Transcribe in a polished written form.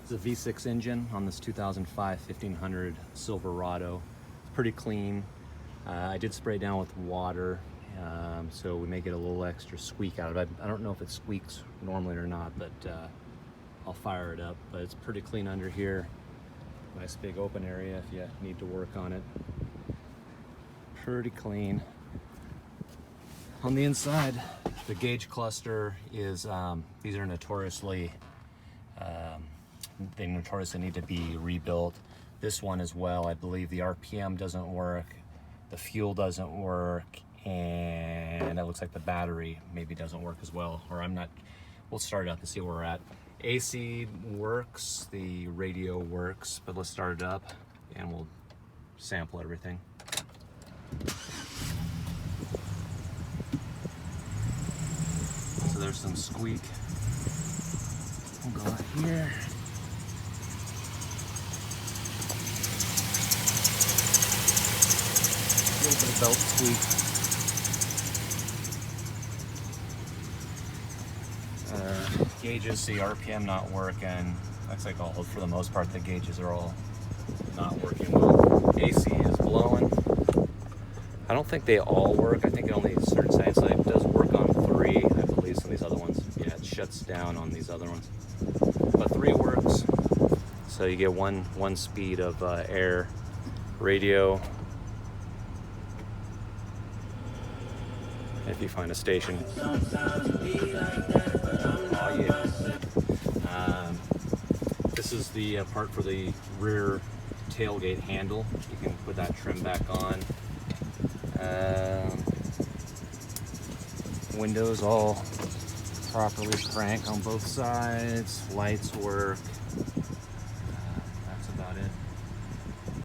It's a V6 engine on this 2005 1500 Silverado. It's pretty clean. I did spray it down with water, so we may get a little extra squeak out of it. I don't know if it squeaks normally or not, but I'll fire it up. But it's pretty clean under here. Nice big open area if you need to work on it. Pretty clean. On the inside, the gauge cluster is, these are notoriously, they notoriously need to be rebuilt. This one as well, I believe the RPM doesn't work, the fuel doesn't work, and it looks like the battery maybe doesn't work as well, or I'm not, we'll start it up and see where we're at. AC works, the radio works, but let's start it up and we'll sample everything. So there's some squeak. We'll go out here. A little bit of belt squeak. Gauges, see RPM not working. Looks like all, for the most part, the gauges are all not working well. AC is blowing. I don't think they all work. I think only certain sites it does work on 3. I believe some of these other ones, yeah, it shuts down on these other ones. But 3 works. So you get one speed of air. Radio. If you find a station. Oh yeah. This is the part for the rear tailgate handle. You can put that trim back on. Windows all properly cranked on both sides. Lights work.